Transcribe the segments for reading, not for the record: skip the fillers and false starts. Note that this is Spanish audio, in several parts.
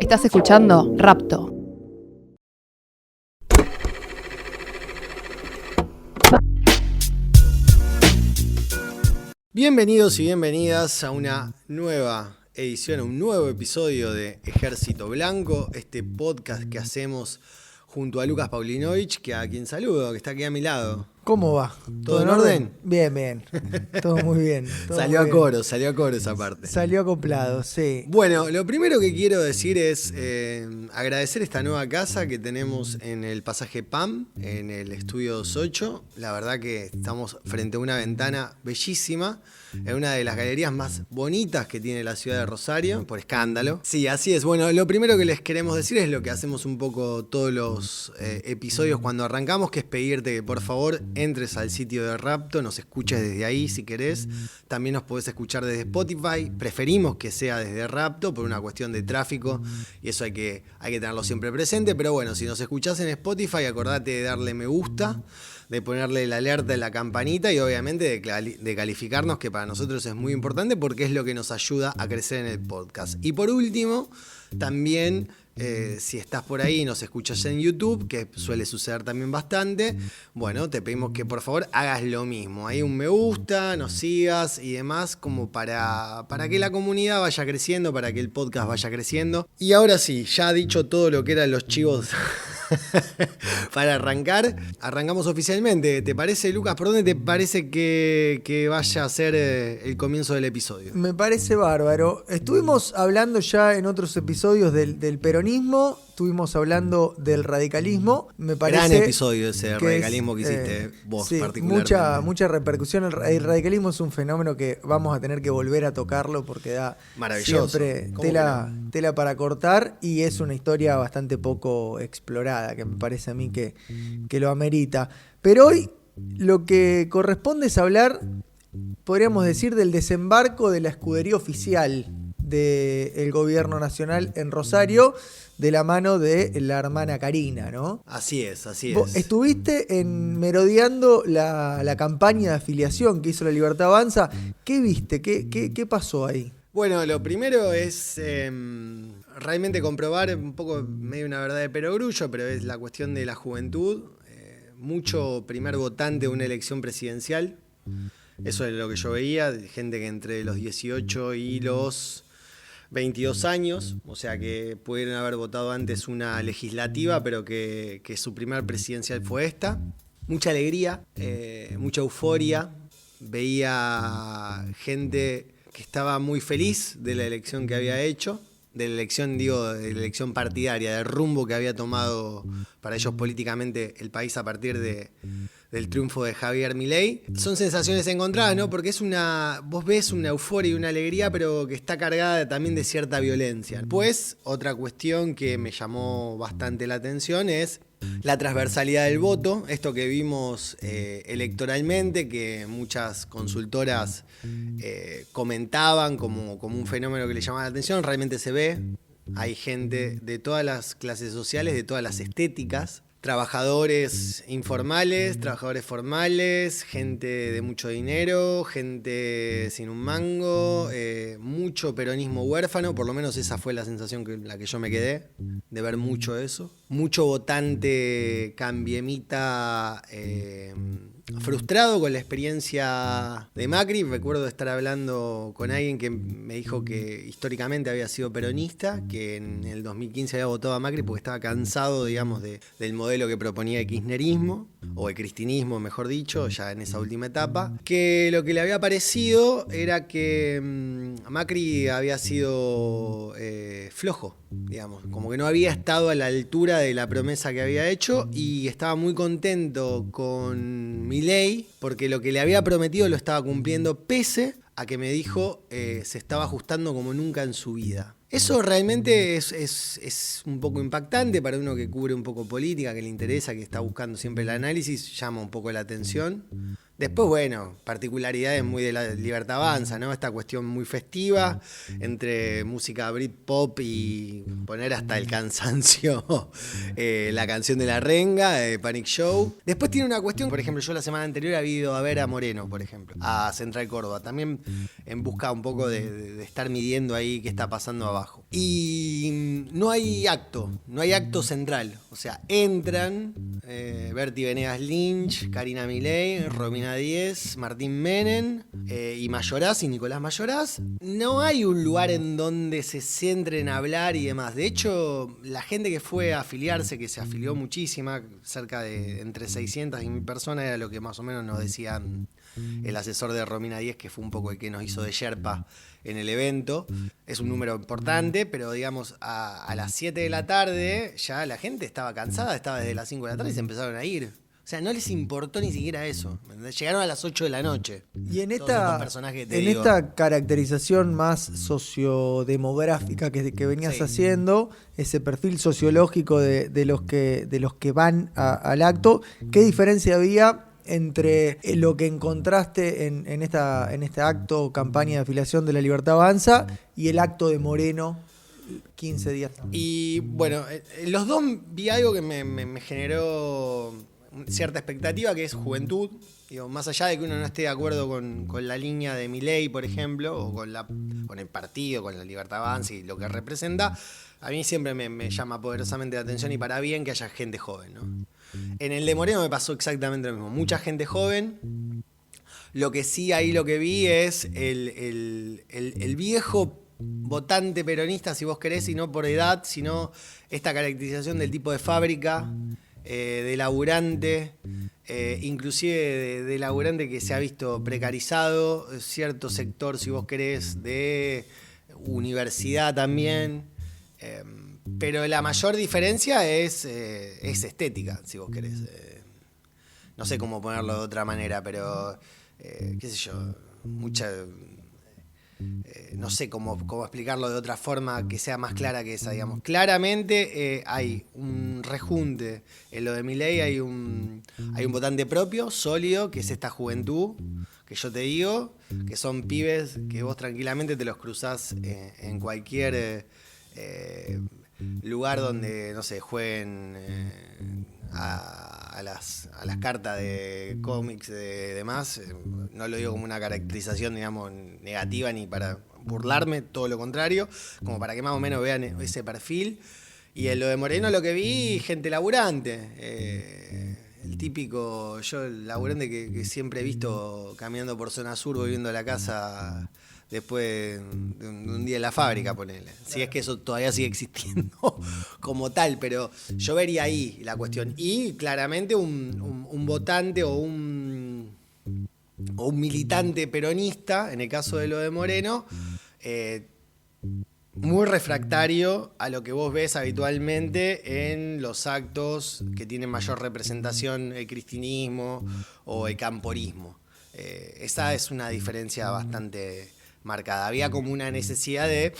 Estás escuchando Rapto. Bienvenidos y bienvenidas a una nueva edición, a un nuevo episodio de Ejército Blanco, este podcast que hacemos junto a Lucas Paulinovich, a quien saludo, que está aquí a mi lado. ¿Cómo va? ¿Todo en orden? Bien. Todo muy bien. Salió a coro esa parte. Salió acoplado, sí. Bueno, lo primero que quiero decir es agradecer esta nueva casa que tenemos en el pasaje PAM, en el estudio 28. La verdad que estamos frente a una ventana bellísima, en una de las galerías más bonitas que tiene la ciudad de Rosario, por escándalo. Sí, así es. Bueno, lo primero que les queremos decir es lo que hacemos un poco todos los episodios cuando arrancamos, que es pedirte que por favor entres al sitio de Rapto, nos escuches desde ahí si querés. También nos podés escuchar desde Spotify. Preferimos que sea desde Rapto por una cuestión de tráfico y eso hay que tenerlo siempre presente. Pero bueno, si nos escuchás en Spotify, acordate de darle me gusta, de ponerle la alerta en la campanita y obviamente de calificarnos, que para nosotros es muy importante porque es lo que nos ayuda a crecer en el podcast. Y por último, también si estás por ahí y nos escuchas en YouTube, que suele suceder también bastante, bueno, te pedimos que por favor hagas lo mismo. Ahí un me gusta, nos sigas y demás, como para que la comunidad vaya creciendo, para que el podcast vaya creciendo. Y ahora sí, ya dicho todo lo que eran los chivos para arrancar, arrancamos oficialmente. ¿Te parece, Lucas? ¿Por dónde te parece que vaya a ser el comienzo del episodio? Me parece bárbaro. Estuvimos hablando ya en otros episodios del peronismo, estuvimos hablando del radicalismo. Me parece gran episodio ese radicalismo que hiciste vos, sí, particularmente. Mucha repercusión. El radicalismo es un fenómeno que vamos a tener que volver a tocarlo porque da siempre tela para cortar y es una historia bastante poco explorada, que me parece a mí que lo amerita. Pero hoy lo que corresponde es hablar, podríamos decir, del desembarco de la escudería oficial del gobierno nacional en Rosario, de la mano de la hermana Karina, ¿no? Así es. Vos estuviste merodeando la campaña de afiliación que hizo la Libertad Avanza. ¿Qué viste? ¿Qué pasó ahí? Bueno, lo primero es realmente comprobar un poco, medio una verdad de perogrullo, pero es la cuestión de la juventud. Mucho primer votante de una elección presidencial. Eso es lo que yo veía, gente que entre los 18 y los 22 años, o sea que pudieron haber votado antes una legislativa, pero que su primer presidencial fue esta. Mucha alegría, mucha euforia. Veía gente que estaba muy feliz de la elección que había hecho, de la elección partidaria, del rumbo que había tomado para ellos políticamente el país a partir del triunfo de Javier Milei. Son sensaciones encontradas, ¿no? Porque vos ves una euforia y una alegría, pero que está cargada también de cierta violencia. Pues, otra cuestión que me llamó bastante la atención es la transversalidad del voto, esto que vimos electoralmente, que muchas consultoras comentaban como un fenómeno que le llamaba la atención, realmente se ve. Hay gente de todas las clases sociales, de todas las estéticas, trabajadores informales, trabajadores formales, gente de mucho dinero, gente sin un mango, mucho peronismo huérfano, por lo menos esa fue la sensación la que yo me quedé, de ver mucho eso. Mucho votante cambiemita frustrado con la experiencia de Macri. Recuerdo estar hablando con alguien que me dijo que históricamente había sido peronista, que en el 2015 había votado a Macri porque estaba cansado, digamos, del modelo que proponía el kirchnerismo, o el cristinismo, mejor dicho, ya en esa última etapa. Que lo que le había parecido era que Macri había sido flojo, digamos, como que no había estado a la altura de la promesa que había hecho y estaba muy contento con Milei porque lo que le había prometido lo estaba cumpliendo, pese a que me dijo se estaba ajustando como nunca en su vida. Eso realmente es un poco impactante para uno que cubre un poco política, que le interesa, que está buscando siempre el análisis, llama un poco la atención. Después, bueno, particularidades muy de la Libertad Avanza, ¿no? Esta cuestión muy festiva entre música Britpop y poner hasta el cansancio la canción de La Renga, de Panic Show. Después tiene una cuestión, por ejemplo, yo la semana anterior había ido a ver a Moreno, por ejemplo, a Central Córdoba, también en busca un poco de estar midiendo ahí qué está pasando abajo. Y Y no hay acto central. O sea, entran Berti Venegas Lynch, Karina Milei, Romina Díez, Martín Menem y Mayoraz y Nicolás Mayoraz. No hay un lugar en donde se centren a hablar y demás. De hecho, la gente que fue a afiliarse, que se afilió muchísima, cerca de entre 600 y 1000 personas, era lo que más o menos nos decía el asesor de Romina Díez, que fue un poco el que nos hizo de Sherpa en el evento. Es un número importante, pero digamos, a las 7 de la tarde ya la gente estaba cansada, estaba desde las 5 de la tarde y se empezaron a ir. O sea, no les importó ni siquiera eso. Llegaron a las 8 de la noche. Y en esta caracterización más sociodemográfica que venías haciendo, ese perfil sociológico de los que van al acto, ¿qué diferencia había entre lo que encontraste en este acto, campaña de afiliación de La Libertad Avanza, y el acto de Moreno 15 días antes? Y bueno, los dos vi algo que me generó cierta expectativa, que es juventud. Digo, más allá de que uno no esté de acuerdo con la línea de Milei, por ejemplo, o con el partido, con La Libertad Avanza y lo que representa, a mí siempre me llama poderosamente la atención, y para bien, que haya gente joven, ¿no? En el de Moreno me pasó exactamente lo mismo. Mucha gente joven. Lo que sí, ahí lo que vi es el viejo votante peronista, si vos querés, y no por edad, sino esta caracterización del tipo de fábrica, de laburante, inclusive de laburante que se ha visto precarizado, cierto sector, si vos querés, de universidad también. Pero la mayor diferencia es estética, si vos querés. No sé cómo ponerlo de otra manera, pero qué sé yo, no sé cómo explicarlo de otra forma que sea más clara que esa, digamos. Claramente hay un rejunte. En lo de Milei hay un votante propio, sólido, que es esta juventud, que yo te digo, que son pibes que vos tranquilamente te los cruzás en cualquier lugar donde, no sé, jueguen a las cartas de cómics de demás. No lo digo como una caracterización, digamos, negativa ni para burlarme, todo lo contrario, como para que más o menos vean ese perfil. Y en lo de Moreno lo que vi, gente laburante. El típico, yo el laburante que siempre he visto caminando por zona sur, volviendo a la casa después de un día en la fábrica, ponele. Si es que eso todavía sigue existiendo como tal, pero yo vería ahí la cuestión. Y claramente un votante o un militante peronista, en el caso de lo de Moreno, muy refractario a lo que vos ves habitualmente en los actos que tienen mayor representación, el cristinismo o el camporismo. Esa es una diferencia bastante marcada. Había como una necesidad de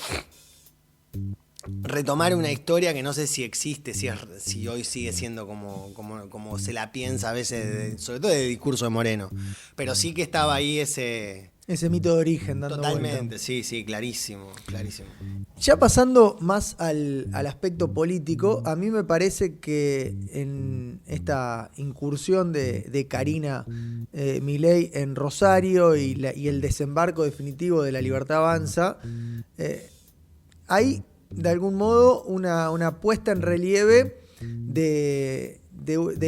retomar una historia que no sé si existe, si hoy sigue siendo como se la piensa a veces, sobre todo del discurso de Moreno. Pero sí que estaba ahí ese mito de origen dando totalmente, vuelta. Sí, clarísimo. Ya pasando más al aspecto político, a mí me parece que en esta incursión de Karina Milei en Rosario y el desembarco definitivo de La Libertad Avanza, hay de algún modo una puesta en relieve de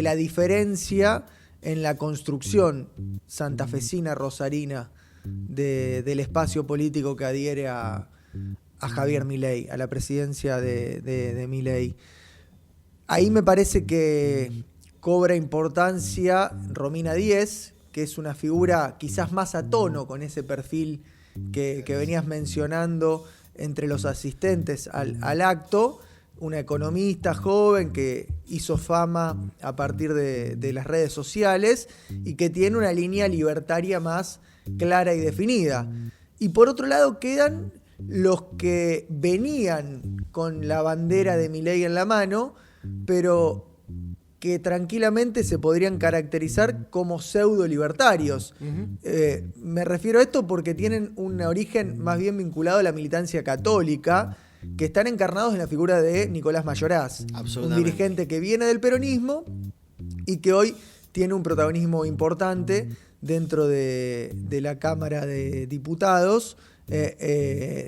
la diferencia en la construcción santafesina, rosarina, del espacio político que adhiere a Javier Milei, a la presidencia de Milei. Ahí me parece que cobra importancia Romina Díez, que es una figura quizás más a tono con ese perfil que venías mencionando entre los asistentes al acto, una economista joven que hizo fama a partir de las redes sociales y que tiene una línea libertaria más clara y definida. Y por otro lado quedan los que venían con la bandera de Milei en la mano, pero que tranquilamente se podrían caracterizar como pseudo-libertarios. Me refiero a esto porque tienen un origen más bien vinculado a la militancia católica, que están encarnados en la figura de Nicolás Mayoraz, un dirigente que viene del peronismo y que hoy tiene un protagonismo importante dentro de la Cámara de Diputados,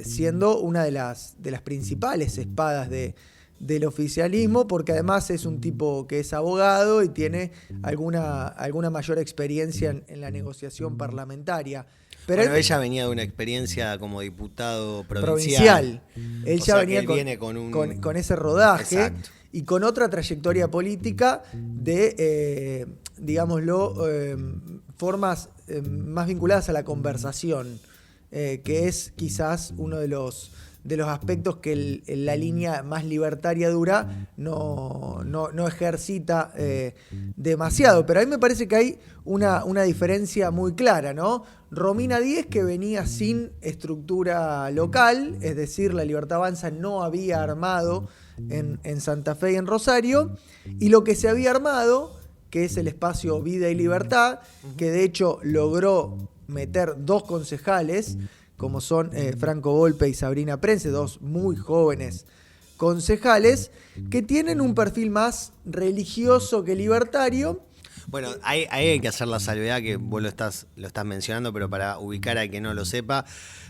siendo una de las principales espadas del oficialismo, porque además es un tipo que es abogado y tiene alguna mayor experiencia en la negociación parlamentaria. Pero bueno, ella venía de una experiencia como diputado provincial. Él ya venía con ese rodaje. Exacto. Y con otra trayectoria política de, digámoslo, formas más vinculadas a la conversación, que es quizás uno de los aspectos que la línea más libertaria dura no ejercita demasiado. Pero a mí me parece que hay una diferencia muy clara, ¿no? Romina Díez, que venía sin estructura local, es decir, la Libertad Avanza no había armado en Santa Fe y en Rosario, y lo que se había armado, que es el espacio Vida y Libertad, que de hecho logró meter 2 concejales, como son Franco Volpe y Sabrina Prense, 2 muy jóvenes concejales, que tienen un perfil más religioso que libertario. Bueno, hay que hacer la salvedad que vos lo estás mencionando, pero para ubicar a quien no lo sepa,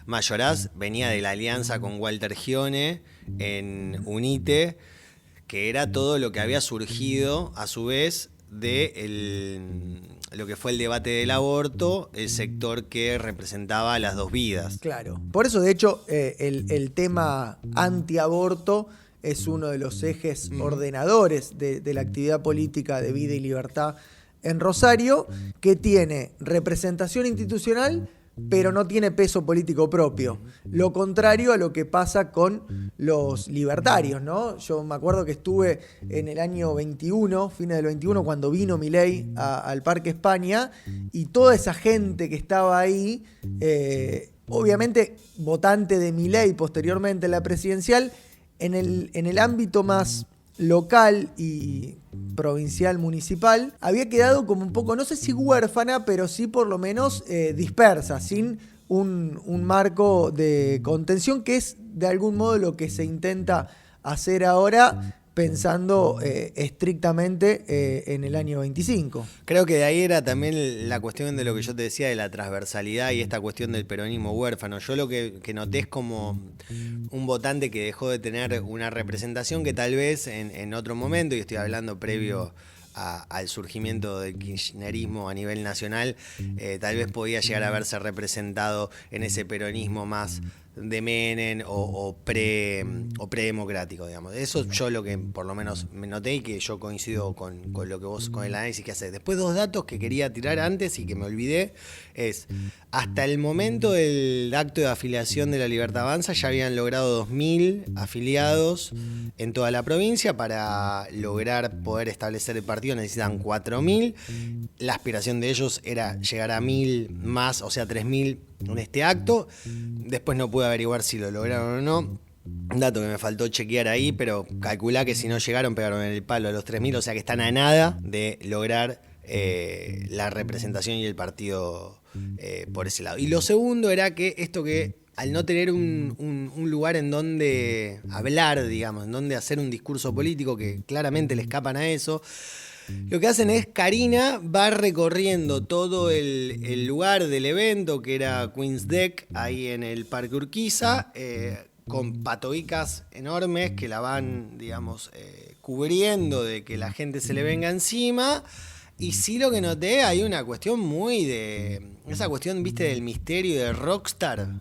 Mayoraz venía de la alianza con Walter Gione en UNITE, que era todo lo que había surgido a su vez de lo que fue el debate del aborto, el sector que representaba las 2 vidas. Claro, por eso de hecho el tema antiaborto es uno de los ejes ordenadores de la actividad política de Vida y Libertad en Rosario, que tiene representación institucional, pero no tiene peso político propio. Lo contrario a lo que pasa con los libertarios, ¿no? Yo me acuerdo que estuve en el año 21, fines del 21, cuando vino Milei al Parque España, y toda esa gente que estaba ahí, obviamente votante de Milei posteriormente en la presidencial, en el ámbito más local y provincial, municipal, había quedado como un poco, no sé si huérfana, pero sí por lo menos dispersa, sin un marco de contención, que es de algún modo lo que se intenta hacer ahora, pensando estrictamente en el año 25. Creo que de ahí era también la cuestión de lo que yo te decía de la transversalidad y esta cuestión del peronismo huérfano. Yo lo que noté es como un votante que dejó de tener una representación que tal vez en otro momento, y estoy hablando previo al surgimiento del kirchnerismo a nivel nacional, tal vez podía llegar a verse representado en ese peronismo más de Menem o predemocrático, digamos. Eso yo lo que por lo menos me noté y que yo coincido con lo que vos, con el análisis que haces. Después 2 datos que quería tirar antes y que me olvidé es, hasta el momento del acto de afiliación de la Libertad Avanza ya habían logrado 2.000 afiliados en toda la provincia. Para lograr poder establecer el partido necesitan 4.000. La aspiración de ellos era llegar a 1.000 más, o sea 3.000 en este acto. Después no pude averiguar si lo lograron o no. Un dato que me faltó chequear ahí, pero calculá que si no llegaron, pegaron en el palo a los 3.000, o sea que están a nada de lograr la representación y el partido por ese lado. Y lo segundo era que esto que al no tener un lugar en donde hablar, digamos, en donde hacer un discurso político, que claramente le escapan a eso, lo que hacen es, Karina va recorriendo todo el lugar del evento, que era Queen's Deck, ahí en el Parque Urquiza, con patobicas enormes que la van, digamos, cubriendo de que la gente se le venga encima. Y sí, lo que noté, hay una cuestión muy de... esa cuestión, viste, del misterio de rockstar.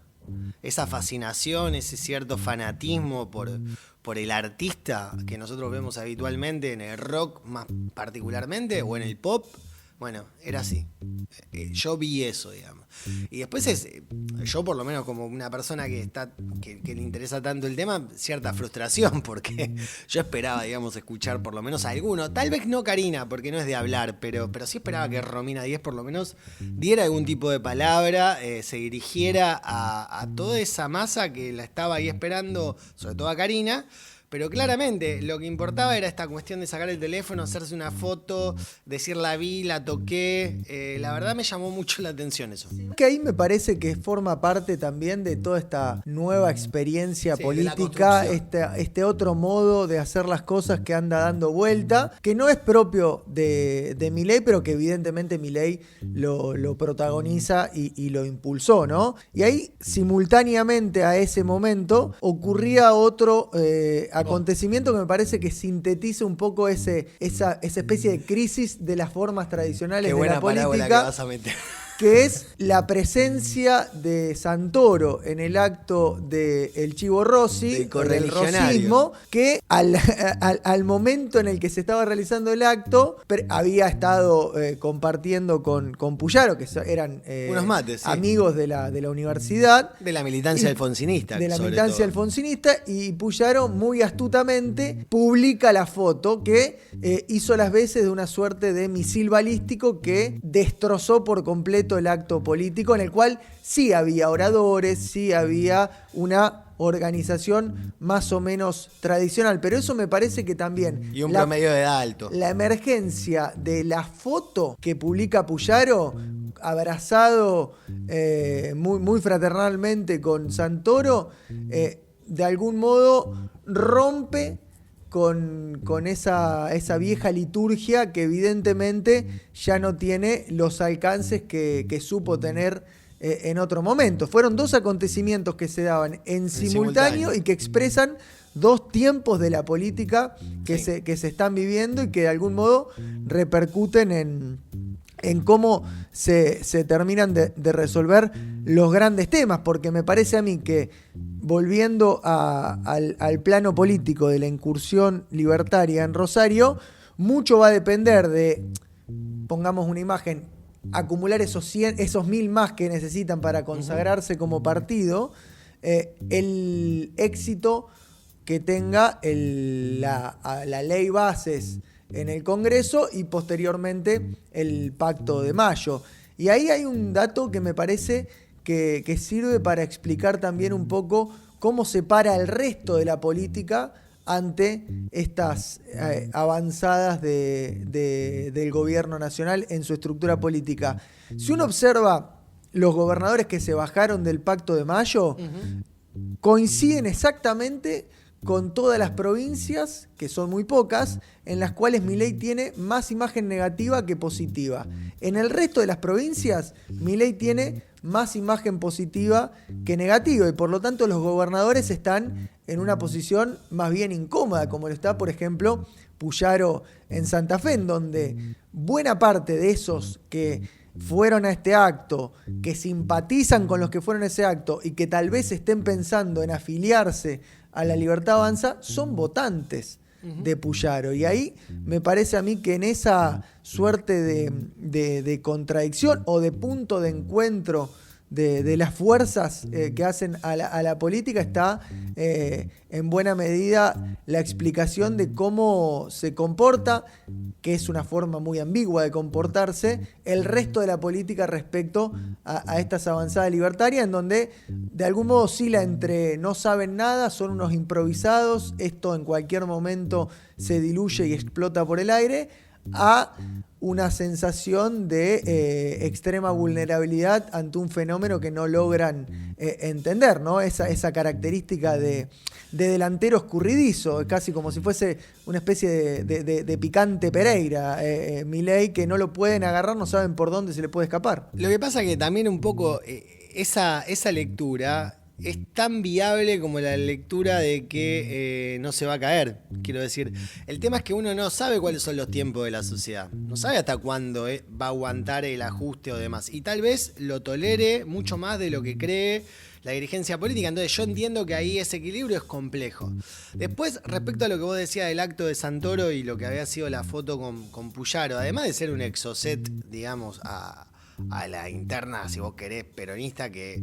Esa fascinación, ese cierto fanatismo por el artista que nosotros vemos habitualmente en el rock más particularmente, o en el pop. Bueno, era así. Yo vi eso, digamos. Y después yo por lo menos como una persona que le interesa tanto el tema, cierta frustración, porque yo esperaba, digamos, escuchar por lo menos a alguno. Tal vez no Karina, porque no es de hablar, pero sí esperaba que Romina Díez por lo menos diera algún tipo de palabra, se dirigiera a toda esa masa que la estaba ahí esperando, sobre todo a Karina. Pero claramente lo que importaba era esta cuestión de sacar el teléfono, hacerse una foto, decir la vi, la toqué. La verdad me llamó mucho la atención eso. Que ahí me parece que forma parte también de toda esta nueva experiencia política, este otro modo de hacer las cosas que anda dando vuelta, que no es propio de Milei, pero que evidentemente Milei lo protagoniza y lo impulsó, ¿no? Y ahí, simultáneamente a ese momento, ocurría otro acontecimiento que me parece que sintetiza un poco esa especie de crisis de las formas tradicionales de la política. Que vas a meter. Que es la presencia de Santoro en el acto del Chivo Rossi, del rosismo, que al momento en el que se estaba realizando el acto había estado compartiendo con Puyaro, que eran unos mates, sí, amigos de la universidad. De la militancia alfonsinista. De la militancia alfonsinista, y Puyaro muy astutamente publica la foto que hizo las veces de una suerte de misil balístico que destrozó por completo el acto político, en el cual sí había oradores, sí había una organización más o menos tradicional, pero eso me parece que también... Y un promedio de edad alto. La emergencia de la foto que publica Puyaro, abrazado muy, muy fraternalmente con Santoro, de algún modo rompe con esa vieja liturgia que evidentemente ya no tiene los alcances que supo tener en otro momento. Fueron dos acontecimientos que se daban en simultáneo y que expresan dos tiempos de la política que se están viviendo y que de algún modo repercuten en cómo se terminan de resolver los grandes temas, porque me parece a mí que, volviendo al plano político de la incursión libertaria en Rosario, mucho va a depender de, pongamos una imagen, acumular esos 1000 más que necesitan para consagrarse como partido, el éxito que tenga la ley bases en el Congreso y posteriormente el Pacto de Mayo. Y ahí hay un dato que me parece que sirve para explicar también un poco cómo se para el resto de la política ante estas avanzadas del gobierno nacional en su estructura política. Si uno observa los gobernadores que se bajaron del Pacto de Mayo, coinciden exactamente con todas las provincias, que son muy pocas, en las cuales Milei tiene más imagen negativa que positiva. En el resto de las provincias, Milei tiene más imagen positiva que negativa, y por lo tanto los gobernadores están en una posición más bien incómoda, como lo está, por ejemplo, Puyaro en Santa Fe, en donde buena parte de esos que fueron a este acto, que simpatizan con los que fueron a ese acto y que tal vez estén pensando en afiliarse a La Libertad Avanza, son votantes de Puyaro. Y ahí me parece a mí que en esa suerte de contradicción o de punto de encuentro de las fuerzas que hacen a la política está en buena medida la explicación de cómo se comporta, que es una forma muy ambigua de comportarse, el resto de la política respecto a estas avanzadas libertarias, en donde de algún modo oscila entre no saben nada, son unos improvisados, esto en cualquier momento se diluye y explota por el aire, a una sensación de extrema vulnerabilidad ante un fenómeno que no logran entender, ¿no? Esa característica de delantero escurridizo, casi como si fuese una especie de picante Pereira, Milei, que no lo pueden agarrar, no saben por dónde se le puede escapar. Lo que pasa que también un poco esa lectura es tan viable como la lectura de que no se va a caer. Quiero decir, el tema es que uno no sabe cuáles son los tiempos de la sociedad. No sabe hasta cuándo va a aguantar el ajuste o demás. Y tal vez lo tolere mucho más de lo que cree la dirigencia política. Entonces yo entiendo que ahí ese equilibrio es complejo. Después, respecto a lo que vos decías del acto de Santoro y lo que había sido la foto con Puyaro, además de ser un exocet, digamos, a la interna, si vos querés, peronista, que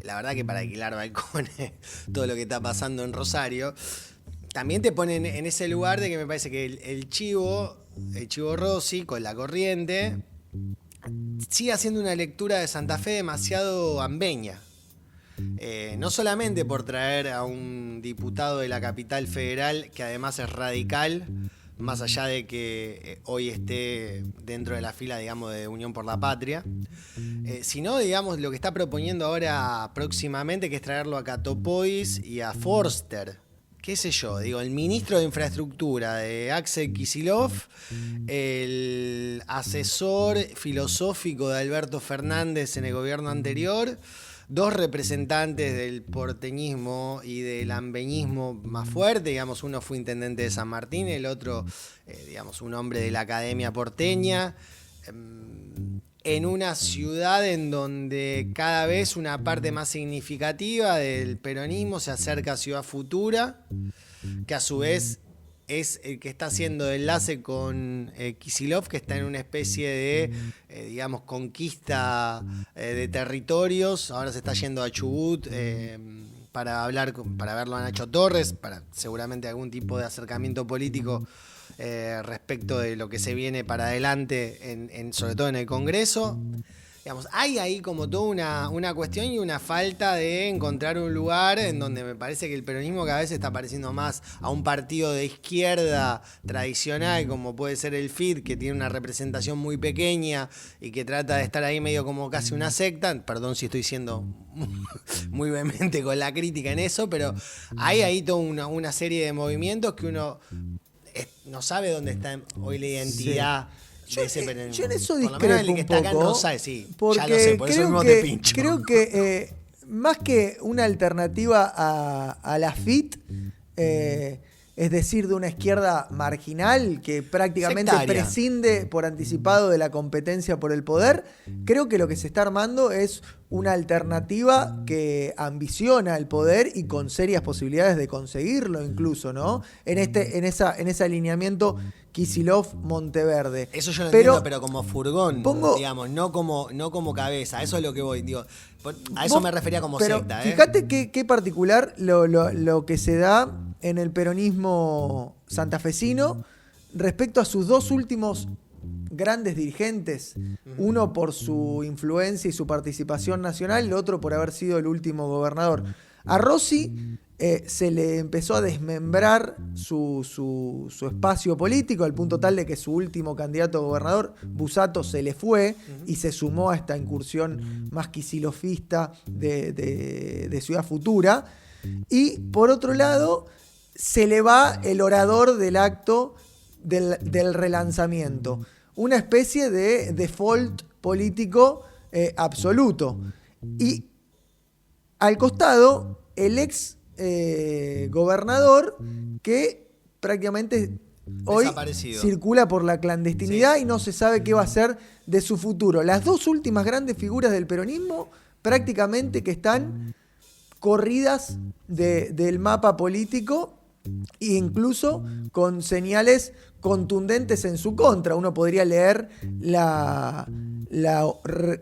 la verdad que para alquilar balcones, todo lo que está pasando en Rosario, también te ponen en ese lugar de que me parece que el Chivo Rossi, con la corriente, sigue haciendo una lectura de Santa Fe demasiado ambeña. no solamente por traer a un diputado de la capital federal, que además es radical, más allá de que hoy esté dentro de la fila, digamos, de Unión por la Patria, sino, digamos, lo que está proponiendo ahora próximamente, que es traerlo a Katopois y a Forster. ¿Qué sé yo? Digo, el ministro de Infraestructura de Axel Kicillof, el asesor filosófico de Alberto Fernández en el gobierno anterior, dos representantes del porteñismo y del ambeñismo más fuerte, digamos, uno fue intendente de San Martín, el otro, digamos, un hombre de la academia porteña, en una ciudad en donde cada vez una parte más significativa del peronismo se acerca a Ciudad Futura, que a su vez es el que está haciendo de enlace con Kicillof, que está en una especie de, digamos, conquista de territorios. Ahora se está yendo a Chubut para verlo a Nacho Torres, para seguramente algún tipo de acercamiento político respecto de lo que se viene para adelante, sobre todo en el Congreso. Digamos, hay ahí como toda una cuestión y una falta de encontrar un lugar en donde me parece que el peronismo cada vez se está pareciendo más a un partido de izquierda tradicional, como puede ser el FIT, que tiene una representación muy pequeña y que trata de estar ahí medio como casi una secta. Perdón si estoy siendo muy vehemente con la crítica en eso, pero hay ahí toda una serie de movimientos que uno no sabe dónde está hoy la identidad. Sí. Yo en eso discrepo el que está acá poco, no sabe, sí, porque ya lo sé, por eso mismo te pincho. Creo que más que una alternativa a la FIT, es decir, de una izquierda marginal que prácticamente sectaria, prescinde por anticipado de la competencia por el poder, creo que lo que se está armando es una alternativa que ambiciona el poder y con serias posibilidades de conseguirlo incluso, ¿no? En ese alineamiento Kicillof-Monteverde. Eso yo lo entiendo, pero como furgón, digamos, no como cabeza. Eso es lo que voy, digo. A eso me refería como secta. Fíjate qué particular lo que se da en el peronismo santafesino respecto a sus dos últimos grandes dirigentes, uno por su influencia y su participación nacional, el otro por haber sido el último gobernador. A Rossi se le empezó a desmembrar su espacio político al punto tal de que su último candidato a gobernador, Busato, se le fue y se sumó a esta incursión más kicilofista de Ciudad Futura. Y por otro lado, se le va el orador del acto del relanzamiento. Una especie de default político absoluto. Y al costado, el ex gobernador que prácticamente hoy circula por la clandestinidad, sí, y no se sabe qué va a ser de su futuro. Las dos últimas grandes figuras del peronismo prácticamente que están corridas del mapa político e incluso con señales contundentes en su contra. Uno podría leer la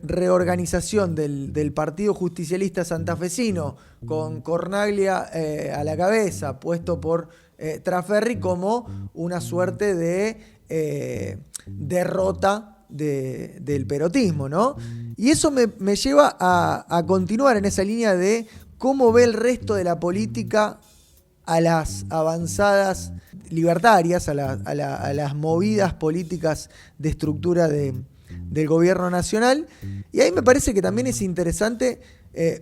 reorganización del Partido Justicialista Santafesino con Cornaglia a la cabeza, puesto por Traferri, como una suerte de derrota del perotismo, ¿no? Y eso me lleva a continuar en esa línea de cómo ve el resto de la política a las avanzadas libertarias, a las movidas políticas de estructura del gobierno nacional. Y ahí me parece que también es interesante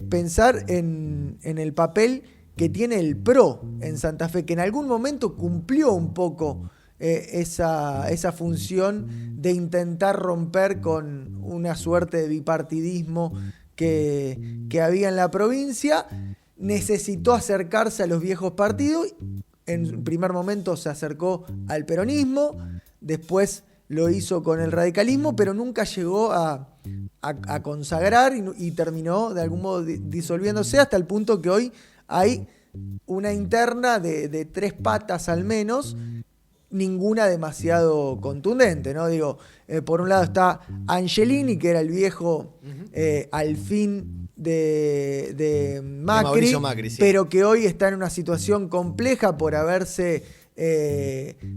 pensar en el papel que tiene el PRO en Santa Fe, que en algún momento cumplió un poco esa función de intentar romper con una suerte de bipartidismo que había en la provincia. Necesitó acercarse a los viejos partidos. En primer momento se acercó al peronismo, después lo hizo con el radicalismo, pero nunca llegó a consagrar y terminó de algún modo disolviéndose, hasta el punto que hoy hay una interna de 3 patas al menos, ninguna demasiado contundente, ¿no? Digo, por un lado está Angelini, que era el viejo alfín de Macri, sí, pero que hoy está en una situación compleja por haberse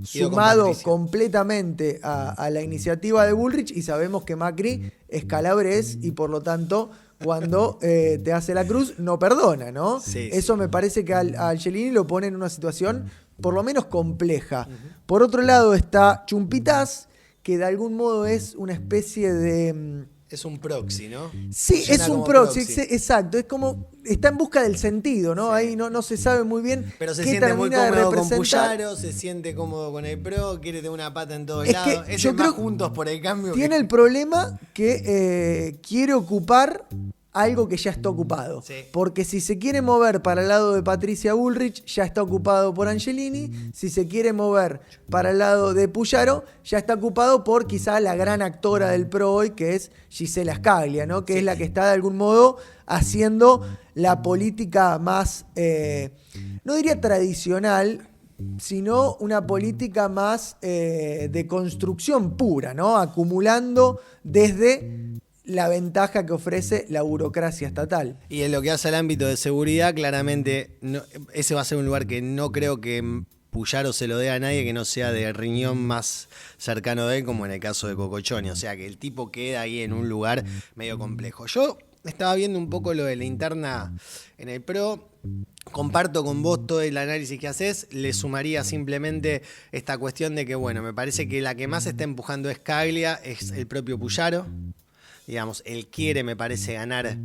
sumado completamente a la iniciativa de Bullrich, y sabemos que Macri es calabrés y por lo tanto cuando te hace la cruz, no perdona, ¿no? Sí, Eso me parece que a Angelini lo pone en una situación por lo menos compleja. Por otro lado está Chumpitaz, que de algún modo es una especie de... Es un proxy, ¿no? Sí, Funciona es un como proxy, exacto. Es como, está en busca del sentido, ¿no? Sí. Ahí no se sabe muy bien. Pero se qué siente muy termina de cómodo con representar. Puyaro, se siente cómodo con el PRO, quiere tener una pata en todos Es lados. que Es yo el creo más Juntos por el Cambio. Tiene el problema que quiere ocupar algo que ya está ocupado. Sí. Porque si se quiere mover para el lado de Patricia Bullrich, ya está ocupado por Angelini. Si se quiere mover para el lado de Puyaro, ya está ocupado por quizá la gran actora del PRO hoy, que es Gisela Scaglia, ¿no? Que es la que está de algún modo haciendo la política más, no diría tradicional, sino una política más de construcción pura, ¿no? Acumulando desde la ventaja que ofrece la burocracia estatal. Y en lo que hace al ámbito de seguridad, claramente ese va a ser un lugar que no creo que Puyaro se lo dé a nadie que no sea de riñón más cercano de él, como en el caso de Cocochoni. O sea que el tipo queda ahí en un lugar medio complejo. Yo estaba viendo un poco lo de la interna en el PRO. Comparto con vos todo el análisis que haces. Le sumaría simplemente esta cuestión de que, bueno, me parece que la que más está empujando Scaglia es el propio Puyaro. Digamos, él quiere, me parece, ganar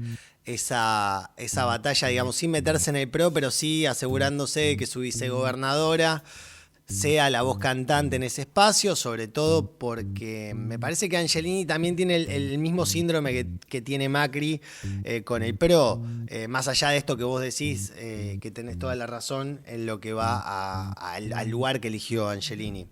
esa batalla, digamos, sin meterse en el PRO, pero sí asegurándose de que su vicegobernadora sea la voz cantante en ese espacio, sobre todo porque me parece que Angelini también tiene el mismo síndrome que tiene Macri con el PRO, más allá de esto que vos decís, que tenés toda la razón en lo que va al lugar que eligió Angelini.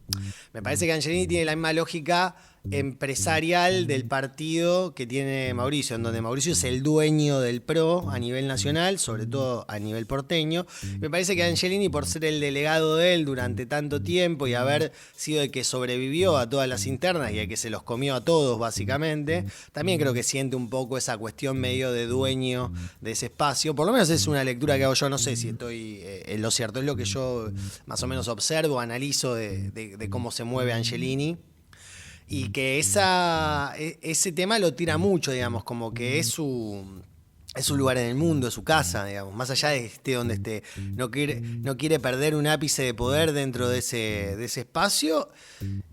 Me parece que Angelini tiene la misma lógica empresarial del partido que tiene Mauricio, en donde Mauricio es el dueño del PRO a nivel nacional, sobre todo a nivel porteño. Me parece que Angelini, por ser el delegado de él durante tanto tiempo y haber sido el que sobrevivió a todas las internas y el que se los comió a todos básicamente, también creo que siente un poco esa cuestión medio de dueño de ese espacio. Por lo menos es una lectura que hago yo, no sé si estoy en lo cierto, es lo que yo más o menos observo, analizo de cómo se mueve Angelini. Y que ese tema lo tira mucho, digamos, como que es su lugar en el mundo, es su casa, digamos, más allá de donde esté. No quiere perder un ápice de poder dentro de ese espacio.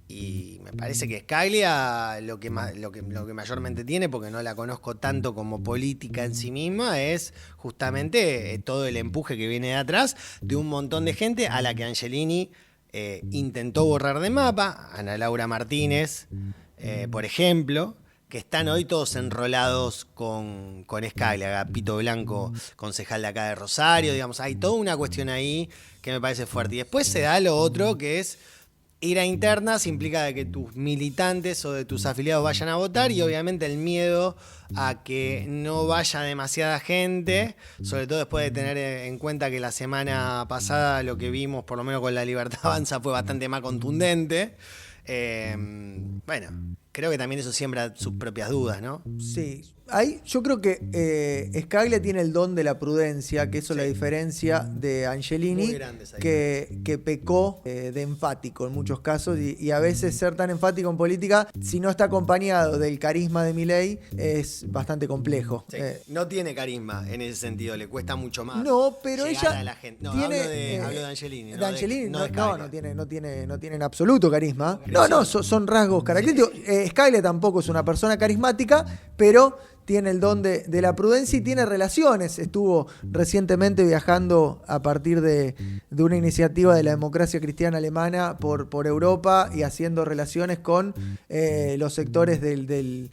Y me parece que Scaglia lo que mayormente tiene, porque no la conozco tanto como política en sí misma, es justamente todo el empuje que viene de atrás de un montón de gente a la que Angelini intentó borrar de mapa. Ana Laura Martínez, por ejemplo, que están hoy todos enrolados con Scaglia, Pito Blanco, concejal de acá de Rosario, digamos, hay toda una cuestión ahí que me parece fuerte. Y después se da lo otro, que es ir a internas, implica de que tus militantes o de tus afiliados vayan a votar, y obviamente el miedo a que no vaya demasiada gente, sobre todo después de tener en cuenta que la semana pasada lo que vimos, por lo menos con La Libertad Avanza, fue bastante más contundente. Bueno, creo que también eso siembra sus propias dudas, ¿no? Sí. Ahí yo creo que Scaglia tiene el don de la prudencia, que eso la diferencia de Angelini, que pecó de enfático en muchos casos, y a veces ser tan enfático en política, si no está acompañado del carisma de Milei, es bastante complejo. Sí. No tiene carisma en ese sentido, le cuesta mucho más. No, pero ella a la gente. No, tiene, hablo de Angelini. De Angelini no tiene en absoluto carisma. No, son rasgos característicos. Scaglia tampoco es una persona carismática, pero tiene el don de la prudencia y tiene relaciones. Estuvo recientemente viajando a partir de una iniciativa de la democracia cristiana alemana por Europa y haciendo relaciones con los sectores del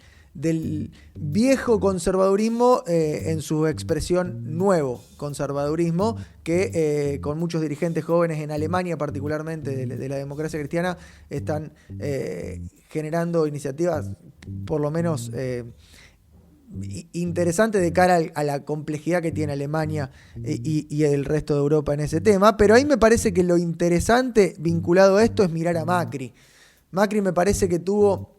viejo conservadurismo en su expresión nuevo conservadurismo, que con muchos dirigentes jóvenes en Alemania, particularmente de la democracia cristiana, están generando iniciativas por lo menos interesante de cara a la complejidad que tiene Alemania y el resto de Europa en ese tema. Pero ahí me parece que lo interesante vinculado a esto es mirar a Macri. Macri me parece que tuvo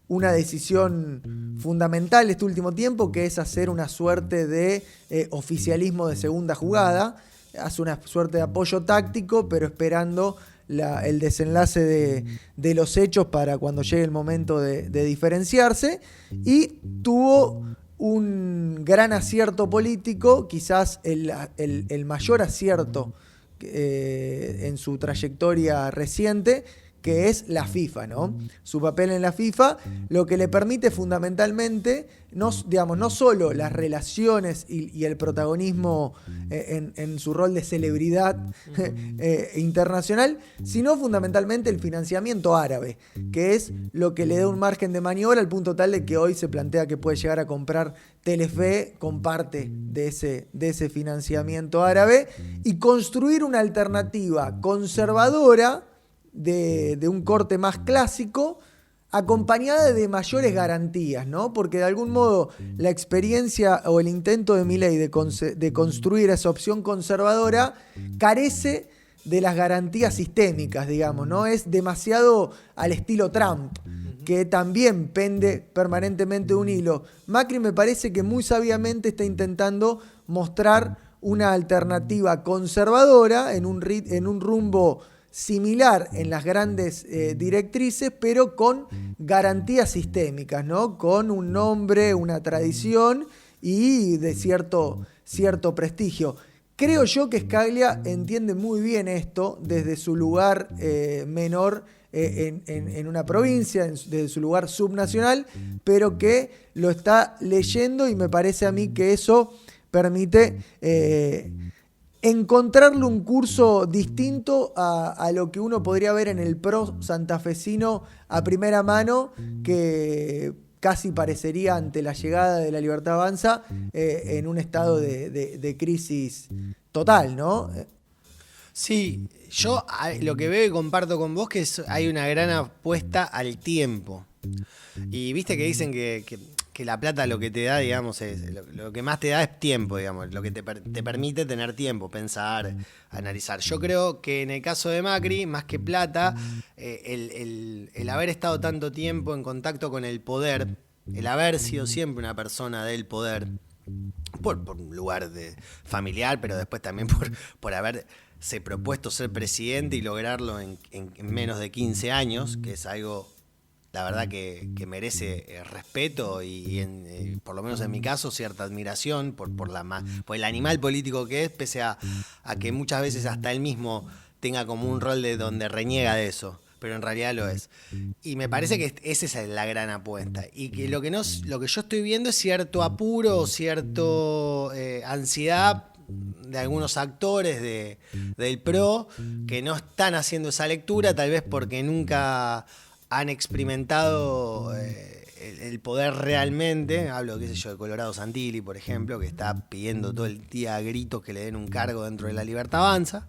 una decisión fundamental este último tiempo, que es hacer una suerte de oficialismo de segunda jugada. Hace una suerte de apoyo táctico, pero esperando el desenlace de los hechos para cuando llegue el momento de diferenciarse, y tuvo un gran acierto político, quizás el mayor acierto en su trayectoria reciente, que es la FIFA, ¿no? Su papel en la FIFA, lo que le permite fundamentalmente, no solo las relaciones y el protagonismo en su rol de celebridad internacional, sino fundamentalmente el financiamiento árabe, que es lo que le da un margen de maniobra al punto tal de que hoy se plantea que puede llegar a comprar Telefe con parte de ese financiamiento árabe y construir una alternativa conservadora de un corte más clásico, acompañada de mayores garantías, ¿no? Porque de algún modo la experiencia o el intento de Milei de construir esa opción conservadora carece de las garantías sistémicas, digamos, ¿no? Es demasiado al estilo Trump, que también pende permanentemente un hilo. Macri me parece que muy sabiamente está intentando mostrar una alternativa conservadora en un rumbo similar en las grandes directrices, pero con garantías sistémicas, ¿no? Con un nombre, una tradición y de cierto prestigio. Creo yo que Scalia entiende muy bien esto desde su lugar menor en una provincia, desde su lugar subnacional, pero que lo está leyendo y me parece a mí que eso permite encontrarle un curso distinto a lo que uno podría ver en el PRO santafesino a primera mano, que casi parecería ante la llegada de La Libertad Avanza en un estado de crisis total, ¿no? Sí, yo lo que veo y comparto con vos que hay una gran apuesta al tiempo. Y viste que dicen que la plata lo que te da, digamos, lo que más te da es tiempo, digamos, lo que te permite tener tiempo, pensar, analizar. Yo creo que en el caso de Macri, más que plata, el haber estado tanto tiempo en contacto con el poder, el haber sido siempre una persona del poder, por un lugar familiar, pero después también por haberse propuesto ser presidente y lograrlo en menos de 15 años, que es algo, la verdad, que merece respeto y por lo menos en mi caso, cierta admiración por el animal político que es, pese a que muchas veces hasta él mismo tenga como un rol de donde reniega de eso, pero en realidad lo es. Y me parece que esa es la gran apuesta. Y que lo que yo estoy viendo es cierto apuro, cierto ansiedad de algunos actores del PRO que no están haciendo esa lectura, tal vez porque nunca han experimentado el poder realmente. Hablo, qué sé yo, de Colorado Santilli, por ejemplo, que está pidiendo todo el día a gritos que le den un cargo dentro de La Libertad Avanza.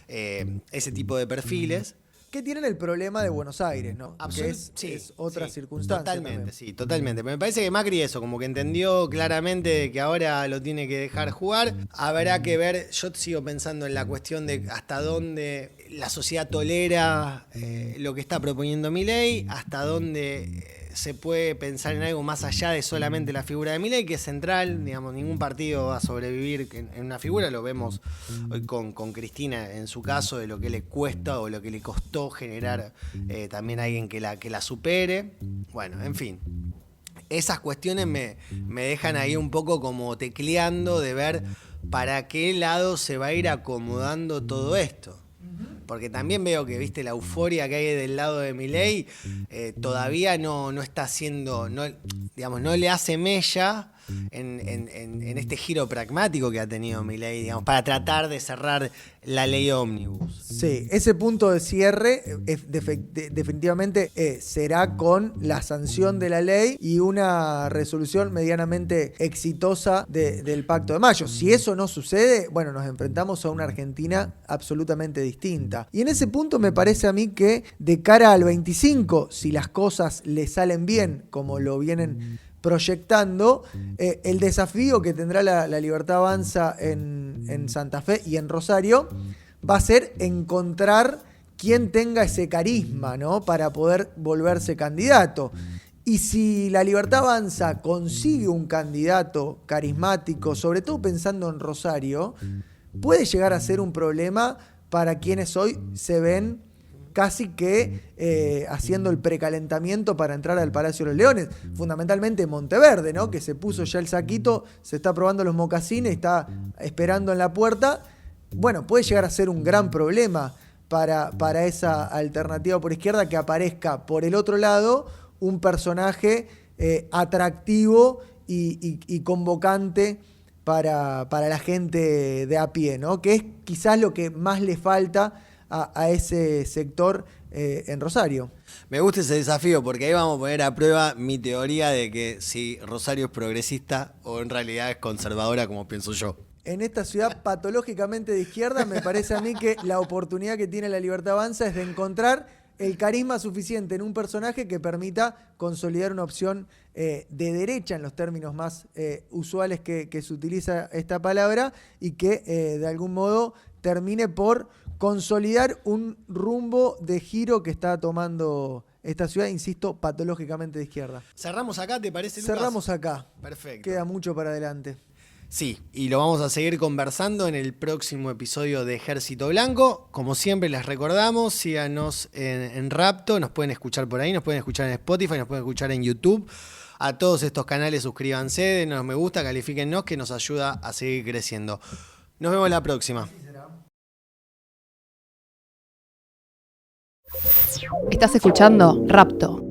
Ese tipo de perfiles. Que tienen el problema de Buenos Aires, ¿no? Que es otra circunstancia. Totalmente, también. sí, totalmente. Pero me parece que Macri eso, como que entendió claramente que ahora lo tiene que dejar jugar. Habrá que ver, yo sigo pensando en la cuestión de hasta dónde la sociedad tolera lo que está proponiendo Milei, hasta dónde se puede pensar en algo más allá de solamente la figura de Milei, que es central. Digamos, ningún partido va a sobrevivir en una figura. Lo vemos hoy con Cristina en su caso, de lo que le cuesta o lo que le costó generar también alguien que la supere. Bueno, en fin. Esas cuestiones me dejan ahí un poco como tecleando de ver para qué lado se va a ir acomodando todo esto. Porque también veo que, viste, la euforia que hay del lado de Milei todavía no está haciendo, no le hace mella en este giro pragmático que ha tenido Milei, digamos, para tratar de cerrar la ley ómnibus. Sí, ese punto de cierre definitivamente será con la sanción de la ley y una resolución medianamente exitosa del Pacto de Mayo. Si eso no sucede, bueno, nos enfrentamos a una Argentina absolutamente distinta. Y en ese punto me parece a mí que de cara al 25, si las cosas le salen bien, como lo vienen proyectando, el desafío que tendrá la Libertad Avanza en Santa Fe y en Rosario va a ser encontrar quien tenga ese carisma, ¿no?, para poder volverse candidato. Y si la Libertad Avanza consigue un candidato carismático, sobre todo pensando en Rosario, puede llegar a ser un problema para quienes hoy se ven casi que haciendo el precalentamiento para entrar al Palacio de los Leones. Fundamentalmente Monteverde, ¿no? Que se puso ya el saquito, se está probando los mocasines, está esperando en la puerta. Bueno, puede llegar a ser un gran problema para esa alternativa por izquierda, que aparezca por el otro lado un personaje atractivo y convocante para la gente de a pie, ¿no? Que es quizás lo que más le falta a ese sector en Rosario. Me gusta ese desafío porque ahí vamos a poner a prueba mi teoría de que si Rosario es progresista o en realidad es conservadora, como pienso yo. En esta ciudad patológicamente de izquierda, me parece a mí que la oportunidad que tiene La Libertad Avanza es de encontrar el carisma suficiente en un personaje que permita consolidar una opción de derecha, en los términos más usuales que se utiliza esta palabra, y que de algún modo termine por consolidar un rumbo de giro que está tomando esta ciudad, insisto, patológicamente de izquierda. ¿Cerramos acá, te parece, Lucas? Cerramos acá. Perfecto. Queda mucho para adelante. Sí, y lo vamos a seguir conversando en el próximo episodio de Ejército Blanco. Como siempre les recordamos, síganos en Rapto, nos pueden escuchar por ahí, nos pueden escuchar en Spotify, nos pueden escuchar en YouTube. A todos estos canales suscríbanse, denos me gusta, califíquennos, que nos ayuda a seguir creciendo. Nos vemos la próxima. Estás escuchando Rapto.